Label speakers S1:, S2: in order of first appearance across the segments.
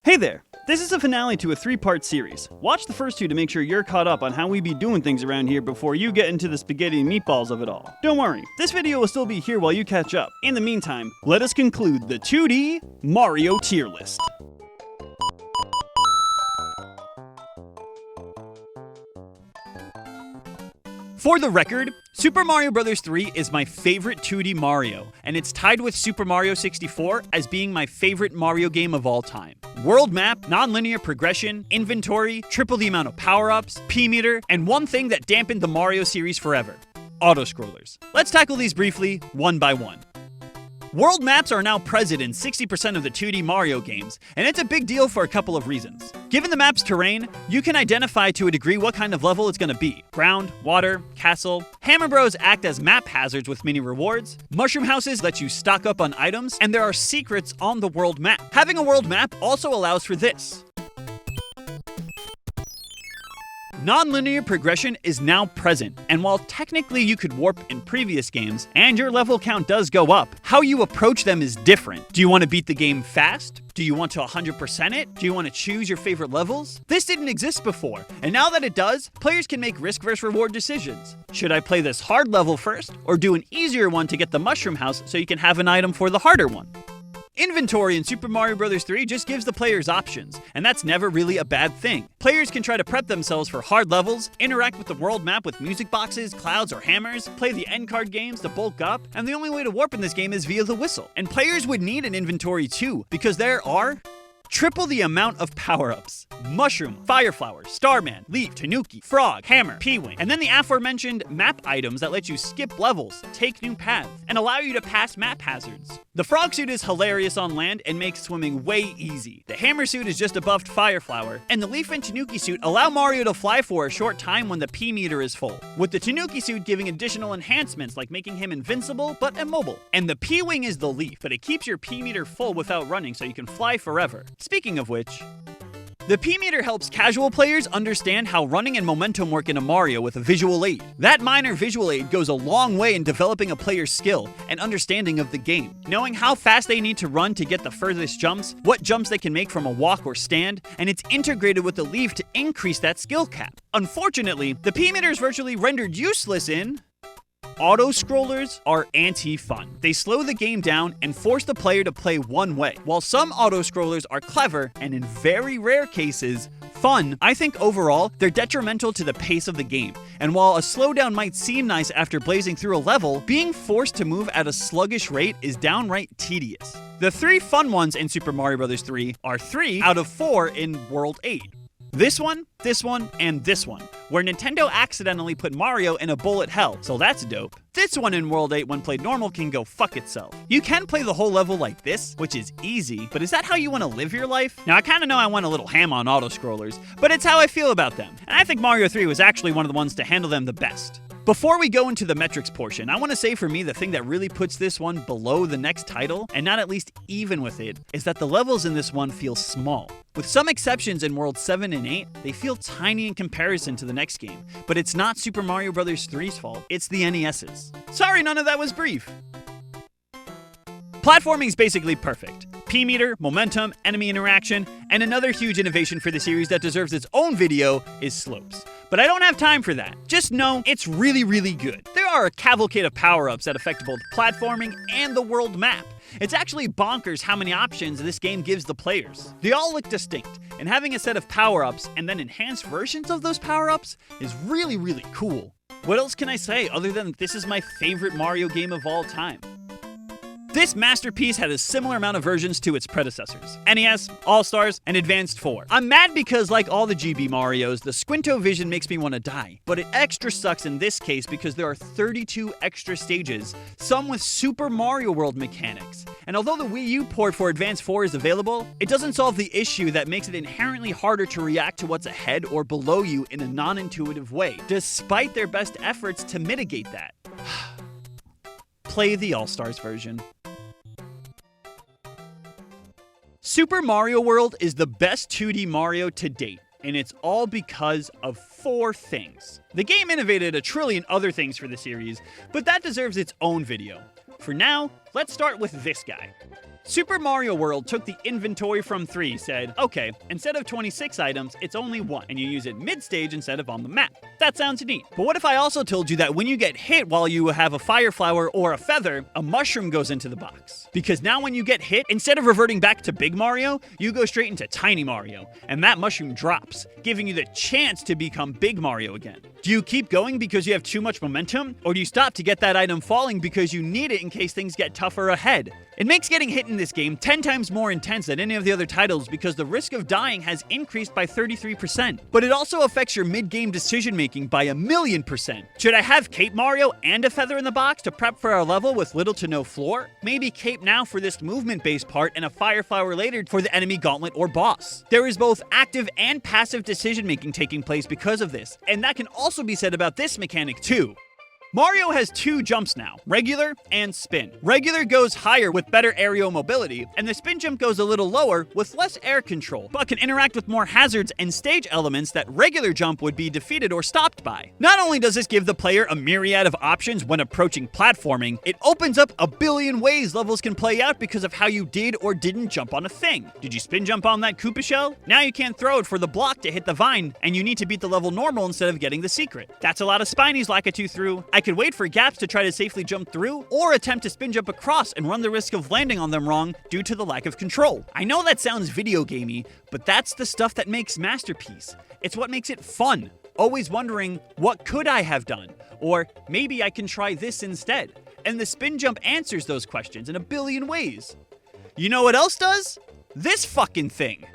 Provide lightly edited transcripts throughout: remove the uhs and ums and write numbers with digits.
S1: Hey there! This is a finale to a 3-part series. Watch the first 2 to make sure you're caught up on how we be doing things around here before you get into the spaghetti and meatballs of it all. Don't worry, this video will still be here while you catch up. In the meantime, let us conclude the 2D Mario tier list. For the record, Super Mario Bros. 3 is my favorite 2D Mario, and it's tied with Super Mario 64 as being my favorite Mario game of all time. World map, non-linear progression, inventory, triple the amount of power-ups, P-meter, and one thing that dampened the Mario series forever: auto-scrollers. Let's tackle these briefly, one by one. World maps are now present in 60% of the 2D Mario games, and it's a big deal for a couple of reasons. Given the map's terrain, you can identify to a degree what kind of level it's going to be. Ground, water, castle. Hammer Bros act as map hazards with mini rewards. Mushroom houses let you stock up on items, and there are secrets on the world map. Having a world map also allows for this. Non-linear progression is now present, and while technically you could warp in previous games, and your level count does go up, how you approach them is different. Do you want to beat the game fast? Do you want to 100% it? Do you want to choose your favorite levels? This didn't exist before, and now that it does, players can make risk versus reward decisions. Should I play this hard level first, or do an easier one to get the mushroom house so you can have an item for the harder one? Inventory in Super Mario Bros. 3 just gives the players options, and that's never really a bad thing. Players can try to prep themselves for hard levels, interact with the world map with music boxes, clouds, or hammers, play the end card games to bulk up, and the only way to warp in this game is via the whistle. And players would need an inventory too, because there are triple the amount of power-ups: Mushroom, Fire Flower, Starman, Leaf, Tanuki, Frog, Hammer, P-Wing, and then the aforementioned map items that let you skip levels, take new paths, and allow you to pass map hazards. The Frog suit is hilarious on land and makes swimming way easy. The Hammer suit is just a buffed Fire Flower, and the Leaf and Tanuki suit allow Mario to fly for a short time when the P-meter is full, with the Tanuki suit giving additional enhancements like making him invincible but immobile. And the P-Wing is the Leaf, but it keeps your P-meter full without running so you can fly forever. Speaking of which, the P-meter helps casual players understand how running and momentum work in a Mario with a visual aid. That minor visual aid goes a long way in developing a player's skill and understanding of the game. Knowing how fast they need to run to get the furthest jumps, what jumps they can make from a walk or stand, and it's integrated with the Leaf to increase that skill cap. Unfortunately, the P-meter is virtually rendered useless in auto-scrollers are anti-fun. They slow the game down and force the player to play one way. While some auto-scrollers are clever, and in very rare cases, fun, I think overall, they're detrimental to the pace of the game. And while a slowdown might seem nice after blazing through a level, being forced to move at a sluggish rate is downright tedious. The 3 fun ones in Super Mario Bros. 3 are 3 out of 4 in World 8. This one, and this one, where Nintendo accidentally put Mario in a bullet hell, so that's dope. This one in World 8 when played normal can go fuck itself. You can play the whole level like this, which is easy, but is that how you want to live your life? Now I kinda know I went a little ham on auto-scrollers, but it's how I feel about them, and I think Mario 3 was actually one of the ones to handle them the best. Before we go into the metrics portion, I want to say for me the thing that really puts this one below the next title, and not at least even with it, is that the levels in this one feel small. With some exceptions in World 7 and 8, they feel tiny in comparison to the next game, but it's not Super Mario Bros. 3's fault, it's the NES's. Sorry none of that was brief. Platforming's basically perfect. P-meter, momentum, enemy interaction, and another huge innovation for the series that deserves its own video is slopes. But I don't have time for that. Just know it's really, really good. There are a cavalcade of power-ups that affect both platforming and the world map. It's actually bonkers how many options this game gives the players. They all look distinct, and having a set of power-ups and then enhanced versions of those power-ups is really, really cool. What else can I say other than this is my favorite Mario game of all time? This masterpiece had a similar amount of versions to its predecessors: NES, All-Stars, and Advanced 4. I'm mad because, like all the GB Marios, the squinto vision makes me want to die. But it extra sucks in this case because there are 32 extra stages, some with Super Mario World mechanics. And although the Wii U port for Advanced 4 is available, it doesn't solve the issue that makes it inherently harder to react to what's ahead or below you in a non-intuitive way, despite their best efforts to mitigate that. Play the All-Stars version. Super Mario World is the best 2D Mario to date, and it's all because of 4 things. The game innovated a trillion other things for the series, but that deserves its own video. For now, let's start with this guy. Super Mario World took the inventory from 3, said, okay, instead of 26 items, it's only 1, and you use it mid-stage instead of on the map. That sounds neat. But what if I also told you that when you get hit while you have a fire flower or a feather, a mushroom goes into the box? Because now when you get hit, instead of reverting back to Big Mario, you go straight into Tiny Mario, and that mushroom drops, giving you the chance to become Big Mario again. Do you keep going because you have too much momentum, or do you stop to get that item falling because you need it in case things get tougher ahead? It makes getting hit in this game 10 times more intense than any of the other titles because the risk of dying has increased by 33%. But it also affects your mid-game decision-making by 1,000,000%. Should I have Cape Mario and a feather in the box to prep for our level with little to no floor? Maybe Cape now for this movement-based part and a Fire Flower later for the enemy gauntlet or boss. There is both active and passive decision-making taking place because of this, and that can also be said about this mechanic too. Mario has 2 jumps now, regular and spin. Regular goes higher with better aerial mobility, and the spin jump goes a little lower with less air control, but can interact with more hazards and stage elements that regular jump would be defeated or stopped by. Not only does this give the player a myriad of options when approaching platforming, it opens up a billion ways levels can play out because of how you did or didn't jump on a thing. Did you spin jump on that Koopa shell? Now you can't throw it for the block to hit the vine, and you need to beat the level normal instead of getting the secret. That's a lot of spinies Lakitu threw. I could wait for gaps to try to safely jump through, or attempt to spin jump across and run the risk of landing on them wrong due to the lack of control. I know that sounds video gamey, but that's the stuff that makes Masterpiece. It's what makes it fun. Always wondering, what could I have done? Or maybe I can try this instead. And the spin jump answers those questions in a billion ways. You know what else does? This fucking thing.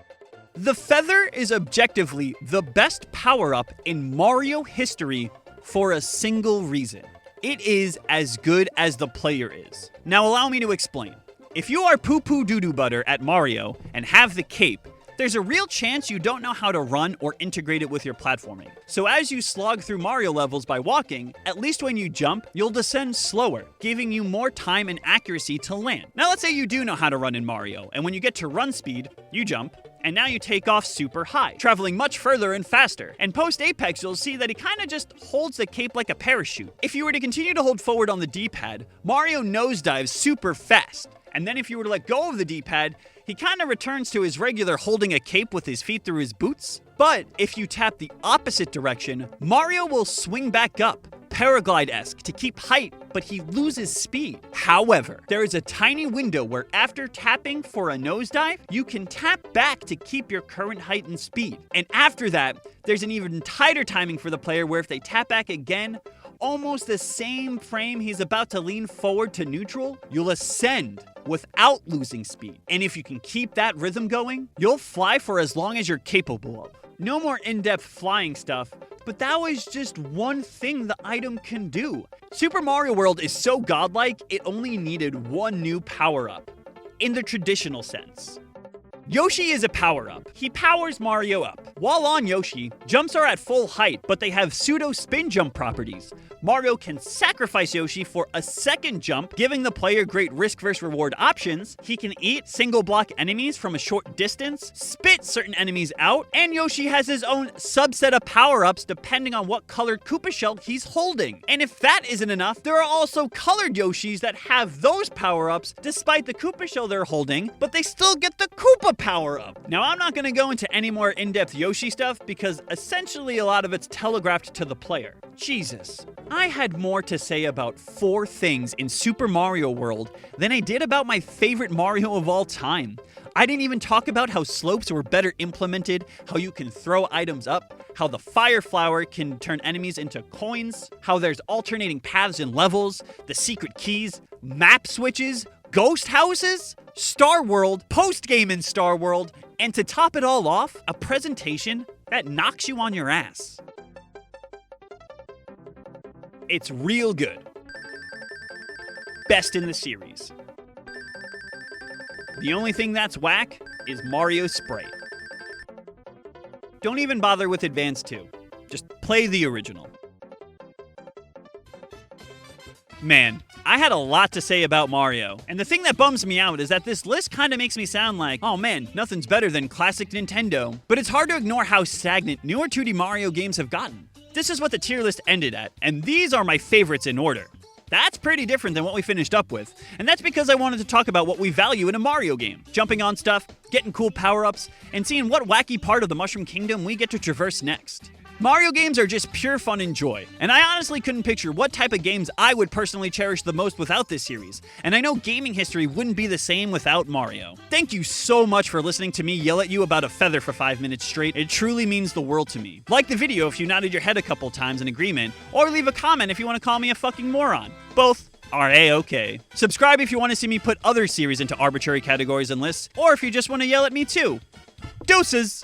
S1: The feather is objectively the best power-up in Mario history for a single reason. It is as good as the player is. Now allow me to explain. If you are poo-poo doo-doo butter at Mario and have the cape, there's a real chance you don't know how to run or integrate it with your platforming. So as you slog through Mario levels by walking, at least when you jump, you'll descend slower, giving you more time and accuracy to land. Now let's say you do know how to run in Mario, and when you get to run speed, you jump, and now you take off super high, traveling much further and faster. And post-Apex, you'll see that he kinda just holds the cape like a parachute. If you were to continue to hold forward on the D-pad, Mario nosedives super fast. And then if you were to let go of the D-pad, he kinda returns to his regular holding a cape with his feet through his boots. But if you tap the opposite direction, Mario will swing back up, paraglide-esque, to keep height, but he loses speed. However, there is a tiny window where after tapping for a nosedive, you can tap back to keep your current height and speed. And after that, there's an even tighter timing for the player where if they tap back again, almost the same frame he's about to lean forward to neutral, you'll ascend without losing speed. And if you can keep that rhythm going, you'll fly for as long as you're capable of. No more in-depth flying stuff, but that was just one thing the item can do. Super Mario World is so godlike, it only needed one new power-up, in the traditional sense. Yoshi is a power-up. He powers Mario up. While on Yoshi, jumps are at full height, but they have pseudo-spin jump properties. Mario can sacrifice Yoshi for a second jump, giving the player great risk versus reward options. He can eat single-block enemies from a short distance, spit certain enemies out, and Yoshi has his own subset of power-ups depending on what colored Koopa shell he's holding. And if that isn't enough, there are also colored Yoshis that have those power-ups despite the Koopa shell they're holding, but they still get the Koopa power-up. Now, I'm not going to go into any more in-depth Yoshi stuff because essentially a lot of it's telegraphed to the player. Jesus. I had more to say about 4 things in Super Mario World than I did about my favorite Mario of all time. I didn't even talk about how slopes were better implemented, how you can throw items up, how the Fire Flower can turn enemies into coins, how there's alternating paths and levels, the secret keys, map switches, ghost houses, Star World, post-game in Star World, and to top it all off, a presentation that knocks you on your ass. It's real good. Best in the series. The only thing that's whack is Mario Spray. Don't even bother with Advance 2. Just play the original. Man, I had a lot to say about Mario, and the thing that bums me out is that this list kinda makes me sound like, oh man, nothing's better than classic Nintendo. But it's hard to ignore how stagnant newer 2D Mario games have gotten. This is what the tier list ended at, and these are my favorites in order. That's pretty different than what we finished up with, and that's because I wanted to talk about what we value in a Mario game. Jumping on stuff, getting cool power-ups, and seeing what wacky part of the Mushroom Kingdom we get to traverse next. Mario games are just pure fun and joy, and I honestly couldn't picture what type of games I would personally cherish the most without this series, and I know gaming history wouldn't be the same without Mario. Thank you so much for listening to me yell at you about a feather for 5 minutes straight. It truly means the world to me. Like the video if you nodded your head a couple times in agreement, or leave a comment if you want to call me a fucking moron. Both are A-okay. Subscribe if you want to see me put other series into arbitrary categories and lists, or if you just want to yell at me too. Deuces!